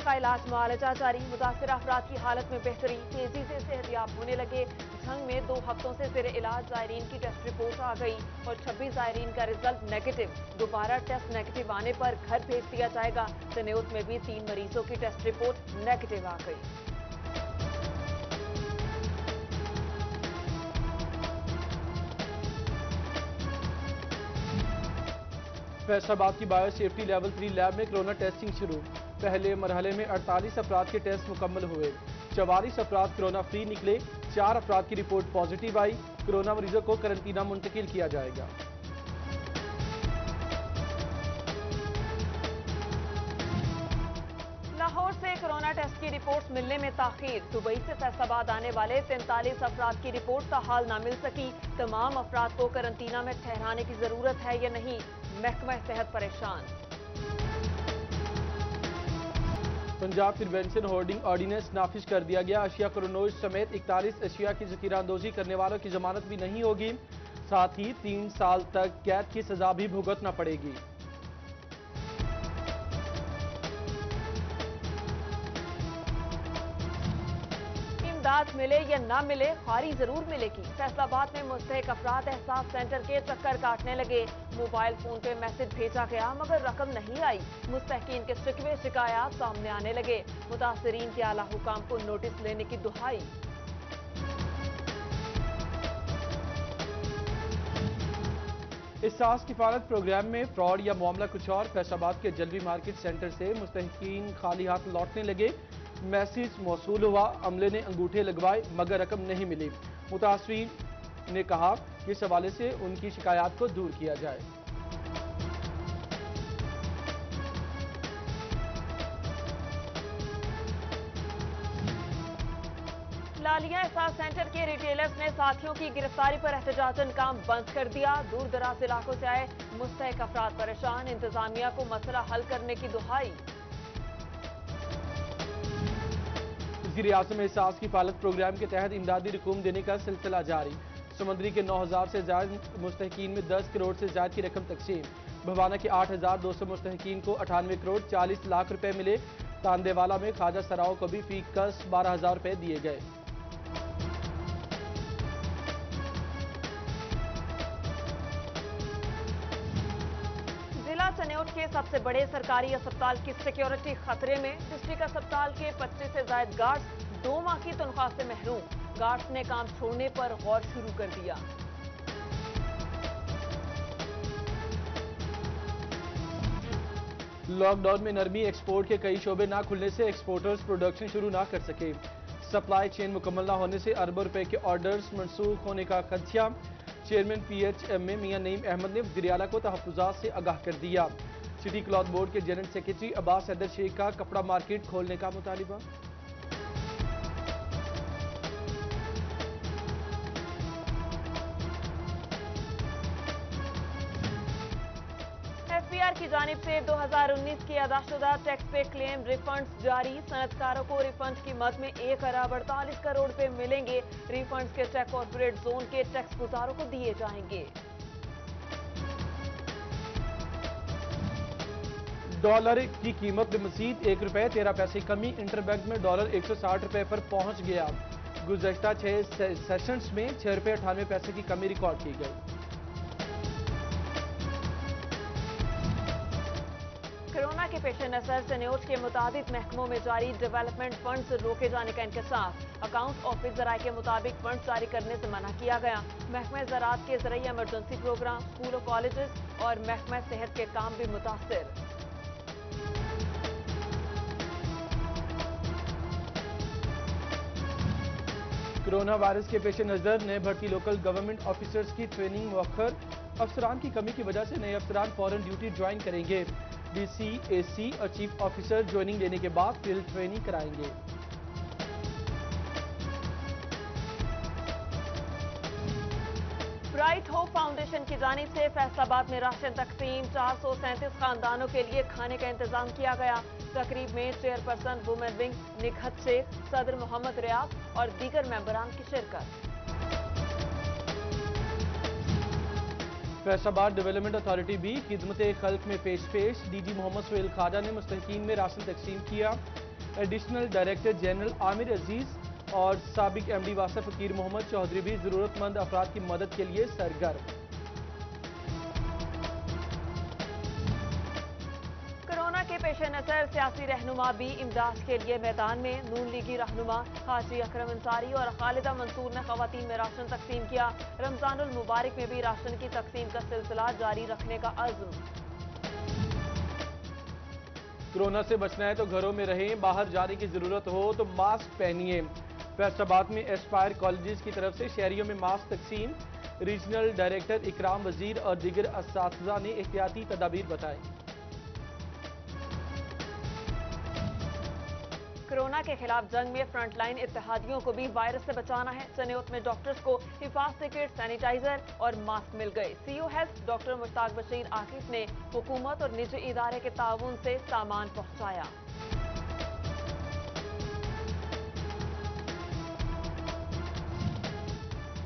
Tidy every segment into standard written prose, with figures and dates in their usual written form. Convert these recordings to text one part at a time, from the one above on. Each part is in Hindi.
का इलाज मुआलजा जारी। मुतासिर अफराद की हालत में बेहतरी, तेजी से सेहतियाब होने लगे। झंग में 2 हफ्तों से जेर इलाज ज़ायरीन की टेस्ट रिपोर्ट आ गई और 26 ज़ायरीन का रिजल्ट नेगेटिव। दोबारा टेस्ट नेगेटिव आने पर घर भेज दिया जाएगा। तनेउत में भी 3 मरीजों की टेस्ट रिपोर्ट नेगेटिव आ गई। फैसलाबाद की बायो सेफ्टी लेवल 3 लैब में कोरोना टेस्टिंग शुरू। पहले मरहले में 48 अफराद के टेस्ट मुकम्मल हुए। 44 अफराद कोरोना फ्री निकले। 4 अफराद की रिपोर्ट पॉजिटिव आई। कोरोना मरीजों को करंटीना मुंतकिल किया जाएगा। लाहौर से कोरोना टेस्ट की रिपोर्ट्स मिलने में ताखीर। दुबई से फैसलाबाद आने वाले 43 अफराद की रिपोर्ट ताहाल ना मिल सकी। तमाम अफराद को करंटीना में ठहराने की जरूरत है या नहीं, महकमा सेहत परेशान। पंजाब प्रिवेंशन होर्डिंग ऑर्डिनेंस नाफिज कर दिया गया। अशिया क्रोनोज समेत 41 अशिया की जखीरांदोजी करने वालों की जमानत भी नहीं होगी। साथ ही 3 साल तक कैद की सजा भी भुगतना पड़ेगी। इमदाद मिले या ना मिले, खारी जरूर मिलेगी। फैसलाबाद में मुस्तहिक अफराद एहसास सेंटर के चक्कर काटने लगे। मोबाइल फोन पे मैसेज भेजा गया मगर रकम नहीं आई। मुस्तहकीन के शिकवे शिकायत सामने आने लगे। मुतासरीन के आला हुकाम को नोटिस लेने की दुहाई। एहसास किफालत प्रोग्राम में फ्रॉड या मामला कुछ और। फैसलाबाद के जलवी मार्केट सेंटर से मुस्तहकीन खाली हाथ लौटने लगे। मैसेज मौसूल हुआ, अमले ने अंगूठे लगवाए मगर रकम नहीं मिली। मुतासरीन ने कहा कि इस हवाले से उनकी शिकायत को दूर किया जाए। लालिया एहसास सेंटर के रिटेलर्स ने साथियों की गिरफ्तारी पर एहतजाजन काम बंद कर दिया। दूर दराज इलाकों से आए मुस्तहिक अफराद परेशान। इंतजामिया को मसला हल करने की दुहाई। वज़ीर आज़म एहसास किफालत प्रोग्राम के तहत इमदादी रकूम देने का सिलसिला जारी। समंदरी के 9000 से ज्यादा मुस्तहकीन में 10 करोड़ से ज्यादा की रकम तकसीम। भवाना के 8200 मुस्तहकीन को 98 करोड़ 40 लाख रुपए मिले। तांदेवाला में ख्वाजा सराओं को भी फी कस 12,000 रुपए दिए गए। तनेउट के सबसे बड़े सरकारी अस्पताल की सिक्योरिटी खतरे में। डिस्ट्रिक्ट अस्पताल के 25 से ज्यादा गार्ड्स 2 माह की तनख्वाह से महरूम। गार्ड्स ने काम छोड़ने पर गौर शुरू कर दिया। लॉकडाउन में नरमी, एक्सपोर्ट के कई शोबे ना खुलने से एक्सपोर्टर्स प्रोडक्शन शुरू ना कर सके। सप्लाई चेन मुकम्मल ना होने से अरबों रुपए के ऑर्डर्स मनसूख होने का खदशा। चेयरमैन PHMA मियां नईम अहमद ने वज़ीर आला को तहफ़्फ़ुज़ात से आगाह कर दिया। सिटी क्लॉथ बोर्ड के जनरल सेक्रेटरी अब्बास हैदर शेख का कपड़ा मार्केट खोलने का मुतालिबा। FBR की जानिब से 2019 के अदाशुदा टैक्स पे क्लेम रिफंड्स जारी। सनतकारों को रिफंड की मद में 1 अरब 48 करोड़ रुपए मिलेंगे। रिफंड्स के चेक कॉर्पोरेट जोन के टैक्स गुजारों को दिए जाएंगे। डॉलर की कीमत में मजीद 1 रुपए 13 पैसे कमी। इंटरबैंक में डॉलर 160 रुपए पर पहुंच गया। गुज़श्ता 6 सेशंस में 6 रुपए 98 पैसे की कमी रिकॉर्ड की गई। कोरोना के पेश नजर तनेउट के मुताबिक महकमों में जारी डेवलपमेंट फंड्स रोके जाने का इंकशाफ। अकाउंट ऑफिस जराये के मुताबिक फंड जारी करने से मना किया गया। महकमा ज़राअत के जरिए इमरजेंसी प्रोग्राम, स्कूल और कॉलेजेस और महकमा सेहत के काम भी मुतासिर। कोरोना वायरस के पेश नजर नए भर्ती लोकल गवर्नमेंट ऑफिसर्स की ट्रेनिंग मुअख्खर। अफसरान की कमी की वजह से नए अफसरान फौरन ड्यूटी ज्वाइन करेंगे। DC, AC और चीफ ऑफिसर ज्वाइनिंग लेने के बाद फील्ड ट्रेनिंग कराएंगे। ब्राइट होप फाउंडेशन की जानिब से फैसलाबाद में राशन तकसीम। 437 खानदानों के लिए खाने का इंतजाम किया गया। तकरीब में chairperson women wing Nikhat Shaikh, सदर मोहम्मद रियाज और दीगर मेंबरान की शिरकत। फैसलाबाद डेवलपमेंट अथॉरिटी भी खिदमत खल्क में पेश। DG मोहम्मद सुहेल खाजा ने मुस्तहकीन में राशन तकसीम किया। एडिशनल डायरेक्टर जनरल आमिर अजीज और साबिक एमडी वासिफ फकीर मोहम्मद चौधरी भी जरूरतमंद अफराद की मदद के लिए सरगर्म। कोरोना के पेश नजर सियासी रहनुमा भी इमदाद के लिए मैदान में। नून लीगी रहनुमा हाजी अकरम अंसारी और खालिदा मंसूर ने खवातीन में राशन तकसीम किया। रमजानुल मुबारक में भी राशन की तकसीम का सिलसिला जारी रखने का अज़्म। कोरोना से बचना है तो घरों में रहें, बाहर जाने की जरूरत हो तो मास्क पहनिए। फैसलाबाद में एस्पायर कॉलेजेस की तरफ से शहरियों में मास्क तकसीम। रीजनल डायरेक्टर इकराम वजीर और दीगर असातिज़ा ने एहतियाती तदाबीर बताई। कोरोना के खिलाफ जंग में फ्रंटलाइन इत्तेहादियों को भी वायरस से बचाना है। चनियोत में डॉक्टर्स को हिफाजती किट, सैनिटाइजर और मास्क मिल गए। CO health doctor Mushtaq Bashir Akif ने हुकूमत और निजी इदारे के ताउन से सामान पहुंचाया।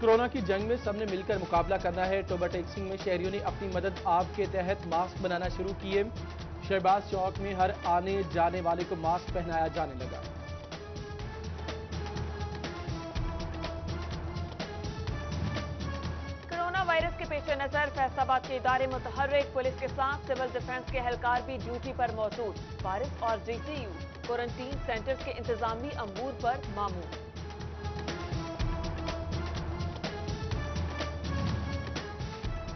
कोरोना की जंग में सबने मिलकर मुकाबला करना है। टोबा टैक्सिंग में शहरियों ने अपनी मदद आपके तहत मास्क बनाना शुरू किए। शहबाज चौक में हर आने जाने वाले को मास्क पहनाया जाने लगा। कोरोना वायरस के पेश नजर फैसलाबाद के इदारे मुतहर्रिक। पुलिस के साथ सिविल डिफेंस के एहलकार भी ड्यूटी पर मौजूद। वारिस और जीसीयू क्वारंटीन सेंटर्स के इंतजामी अमूर पर मामूर।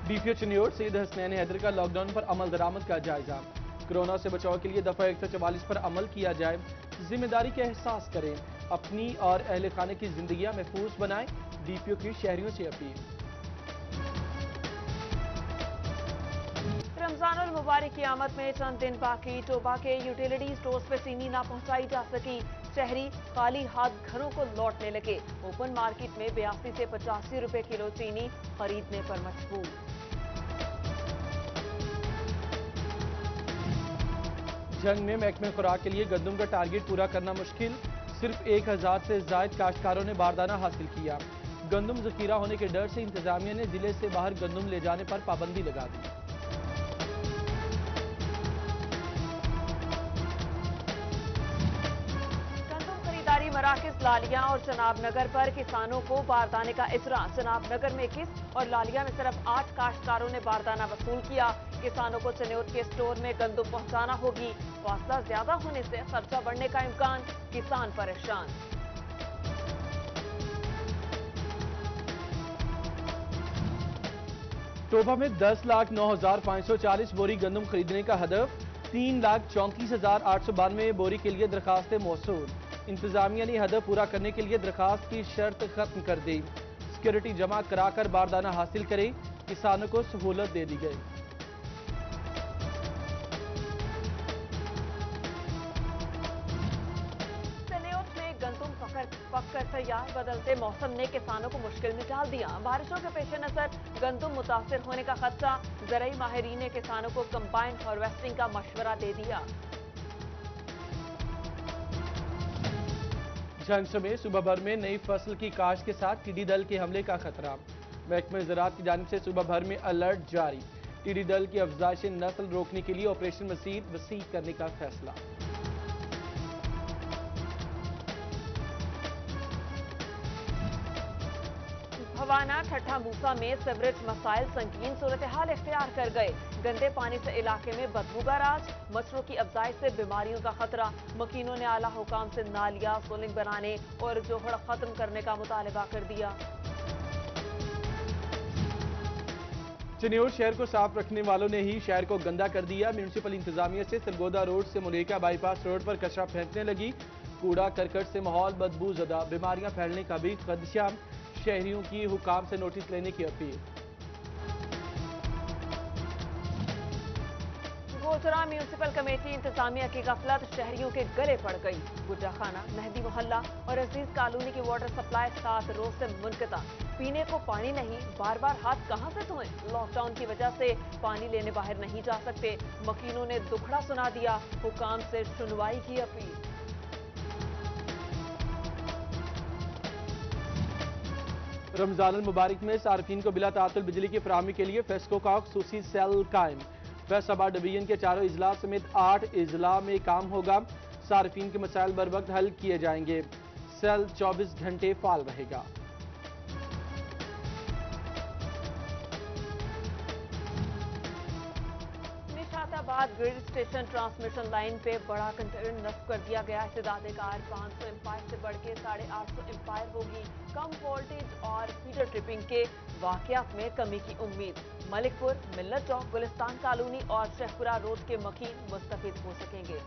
डीपीओ चनियोट सईद हसनैन हैदर का लॉकडाउन पर अमल दरामद का जायजा। कोरोना से बचाव के लिए दफा 144 पर अमल किया जाए। जिम्मेदारी का एहसास करें, अपनी और अहले खाने की जिंदगियां महफूज बनाएं। डीपीओ की शहरियों से अपील। रमजानुल मुबारक की आमद में चंद दिन बाकी। टोबा के यूटिलिटी स्टोर्स पे चीनी ना पहुंचाई जा सकी। शहरी खाली हाथ घरों को लौटने लगे। ओपन मार्केट में 82 से 85 रुपए किलो चीनी खरीदने पर मजबूर। जंग में महकमे खुराक के लिए गंदम का टारगेट पूरा करना मुश्किल। सिर्फ 1000 से जायद काश्तकारों ने बारदाना हासिल किया। गंदम जखीरा होने के डर से इंतजामिया ने जिले से बाहर गंदम ले जाने पर पाबंदी लगा दी। गंदम खरीदारी मराकज लालिया और चनाबनगर पर किसानों को बारदाने का इजरा। चनाबनगर में 21 और लालिया में सिर्फ 8 काश्तकारों ने बारदाना वसूल किया। किसानों को चनियोत के स्टोर में गंदम पहुंचाना होगी। फासला ज्यादा होने से खर्चा बढ़ने का इम्कान। किसान परेशान। टोबा में 10,09,540 बोरी गंदम खरीदने का हदफ। 3,34,892 बोरी के लिए दरखास्तें मौसूल। इंतजामिया ने हदफ पूरा करने के लिए दरखास्त की शर्त खत्म कर दी। सिक्योरिटी जमा कराकर बारदाना हासिल करें। किसानों को सहूलत दे दी गई। पककर तैयार। बदलते मौसम ने किसानों को मुश्किल में डाल दिया। बारिशों के पेश नजर गंदम मुतासिर होने का खदशा। ज़राई माहिरीन ने किसानों को कंबाइन हार्वेस्टिंग का मशवरा दे दिया। झंगसर में सुबह भर में नई फसल की काश्त के साथ टिड्डी दल के हमले का खतरा। महकमे ज़राअत की जानिब से सुबह भर में अलर्ट जारी। टिड्डी दल की अफजाइश नस्ल रोकने के लिए ऑपरेशन मजीद वसी करने का फैसला। भवाना ठट्ठा मूसा में सीवरेज मसाइल संगीन सूरत हाल इख्तियार कर गए। गंदे पानी से इलाके में बदबू का राज। मच्छरों की अफजाइश से बीमारियों का खतरा। मकीनों ने आला हुकाम से नालियां सोलिंग बनाने और जोहड़ खत्म करने का मुतालबा कर दिया। चनियोट शहर को साफ रखने वालों ने ही शहर को गंदा कर दिया। म्यूनिसिपल इंतजामिया से सरगोदा रोड से मुलेका बाईपास रोड पर कचरा फेंकने लगी। कूड़ा करकट से माहौल बदबूजदा, बीमारियां फैलने का भी खदशा। शहरियों की हुकाम से नोटिस लेने की अपील। गोचरा म्यूनिसिपल कमेटी इंतजामिया की गफलत शहरियों के गले पड़ गई। गुड्डा खाना, मेहदी मोहल्ला और अजीज कॉलोनी की वाटर सप्लाई 7 रोज से मुनक़ता। पीने को पानी नहीं, बार बार हाथ कहां से धोएं। लॉकडाउन की वजह से पानी लेने बाहर नहीं जा सकते। मकीनों ने दुखड़ा सुना दिया। हुकाम से सुनवाई की अपील। रमजानुल मुबारक में सार्फिन को बिला तातुल बिजली की फराहमी के लिए फेस्को का खुसूसी सेल कायम। फैसलाबाद डिवीजन के चारों इजला समेत 8 इजला में काम होगा। सार्फिन के मसाइल बर वक्त हल किए जाएंगे। सेल 24 घंटे फाल रहेगा। Nishatabad grid station transmission line पे बड़ा कंटेनर नस्ब कर दिया गया। इस्तेदादेकार 500 एम्पायर से बढ़ के 850 एम्पायर होगी। कम वोल्टेज और फीडर ट्रिपिंग के वाकयात में कमी की उम्मीद। मलिकपुर, मिल्लत चौक, गुलिस्तान कॉलोनी और शेखपुरा रोड के मकीन मुस्तफिद हो सकेंगे।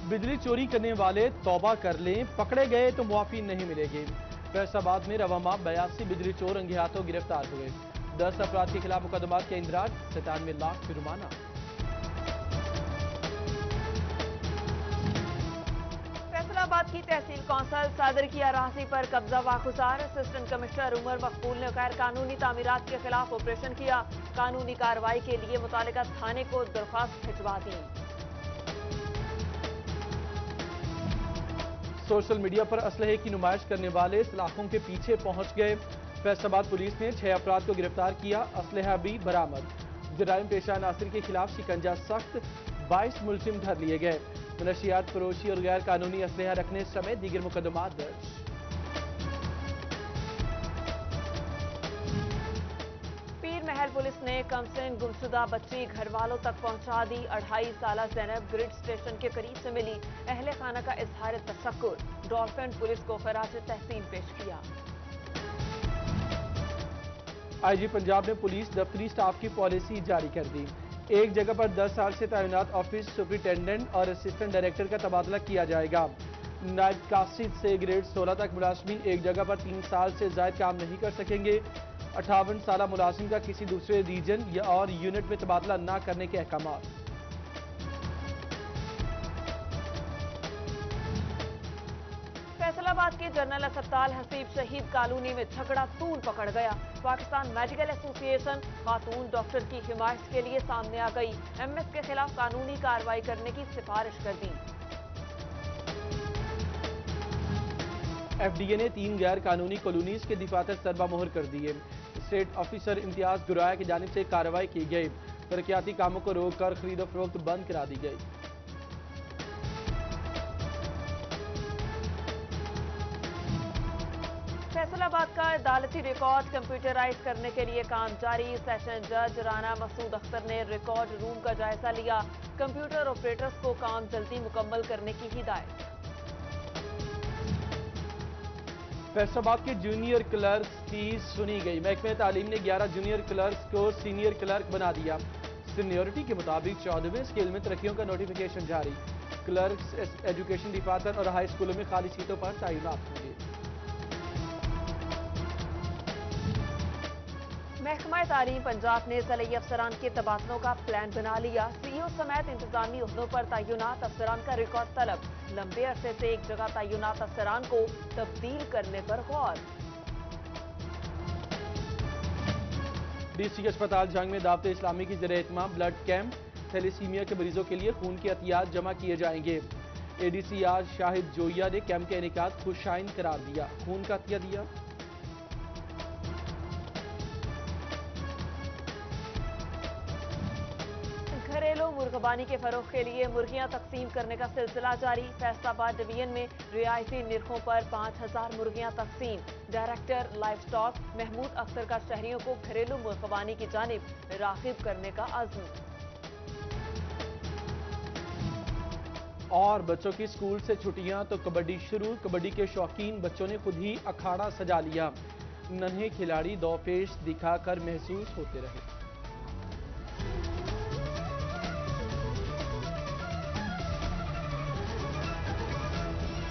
बिजली चोरी करने वाले तौबा कर लें, पकड़े गए तो मुआफी नहीं मिलेगी। फैसलाबाद में रवामा 82 बिजली चोर रंगे हाथों गिरफ्तार हुए। 10 अफराद के खिलाफ मुकदमात के इंदराज, 97 लाख जुर्माना। फैसलाबाद की तहसील कौंसल सदर की अराजी पर कब्जा वाखुसार। असिस्टेंट कमिश्नर उमर मकबूल ने गैर कानूनी तामीरात के खिलाफ ऑपरेशन किया। कानूनी कार्रवाई के लिए मुतालिका थाने को दरख्वास्त भिजवा दी। सोशल मीडिया पर असलहे की नुमाइश करने वाले सलाखों के पीछे पहुंच गए। फैसलाबाद पुलिस ने 6 अफराद को गिरफ्तार किया। असलहा भी बरामद। जराइम पेशा नासिर के खिलाफ शिकंजा सख्त, 22 मुलजिम धर लिए गए। मनशियात फरोशी और गैर कानूनी असलहा रखने समेत दीगर मुकदमात दर्ज। महल पुलिस ने कमसिन गुमशुदा बच्ची घर वालों तक पहुंचा दी। 2.5 साल ज़ैनब ग्रिड स्टेशन के करीब से मिली। अहले खाना का इजहार तशक्कुर। डॉल्फिन पुलिस को खराज तहसीन पेश किया। आईजी पंजाब ने पुलिस दफ्तरी स्टाफ की पॉलिसी जारी कर दी। एक जगह पर 10 साल से तैनात ऑफिस सुपरिटेंडेंट और असिस्टेंट डायरेक्टर का तबादला किया जाएगा। नायब कासिद से ग्रेड 16 तक मुलाजमीन एक जगह पर 3 साल से ज्यादा काम नहीं कर सकेंगे। 58 साल मुलाजिम का किसी दूसरे रीजन या और यूनिट में तबादला न करने के अहकाम। फैसलाबाद के जनरल अस्पताल हसीब शहीद कॉलोनी में झगड़ा तूल पकड़ गया। पाकिस्तान मेडिकल एसोसिएशन खातून डॉक्टर की हिमायत के लिए सामने आ गई। एमएस के खिलाफ कानूनी कार्रवाई करने की सिफारिश कर दी। एफडीए ने 3 गैर कानूनी कॉलोनीज के दफातर सरबा मोहर कर दिए। स्टेट ऑफिसर इम्तियाज गुराया की जानिब से कार्रवाई की गई। तरक्याती कामों को रोककर खरीदो फरोख्त बंद करा दी गई। फैसलाबाद का अदालती रिकॉर्ड कंप्यूटराइज करने के लिए काम जारी। सेशन जज राना मसूद अख्तर ने रिकॉर्ड रूम का जायजा लिया। कंप्यूटर ऑपरेटर्स को काम जल्दी मुकम्मल करने की हिदायत। फैसलाबाद के जूनियर क्लर्क्स की सुनी गई। महकमे तालीम ने 11 जूनियर क्लर्क्स को सीनियर क्लर्क बना दिया। सीनियरिटी के मुताबिक 14वें स्केल में तरक्कियों का नोटिफिकेशन जारी। क्लर्क्स एजुकेशन डिपार्टमेंट और हाई स्कूलों में खाली सीटों पर तैनात होंगे। महकमा तालीम पंजाब ने ज़िली अफसरान के तबादलों का प्लान बना लिया। सीईओ समेत इंतजामी ओहदों पर तैनात अफसरान का रिकॉर्ड तलब। लंबे अरसे से एक जगह तैनात अफसरान को तब्दील करने पर गौर। डीसी अस्पताल जंग में दावत इस्लामी की ज़ेर-ए-एहतमाम ब्लड कैंप। थैलेसीमिया के मरीजों के लिए खून के अतियात जमा किए जाएंगे। एडीसी आज शाहिद जोइया ने कैंप के इनेकाद खुशाइन करार दिया। खून का अतिया दिया। घरेलू मुर्गबानी के फरोख के लिए मुर्गियां तकसीम करने का सिलसिला जारी। फैसलाबाद डिवीजन में रियायती निरखों पर 5000 मुर्गियां तकसीम। Director livestock Mahmood Akhtar का शहरियों को घरेलू मुर्गबानी की जानिब राग़िब करने का अज़्म। और बच्चों की स्कूल से छुट्टियां तो कबड्डी शुरू। कबड्डी के शौकीन बच्चों ने खुद ही अखाड़ा सजा लिया। नन्हे खिलाड़ी दो पेश दिखाकर महसूस होते रहे।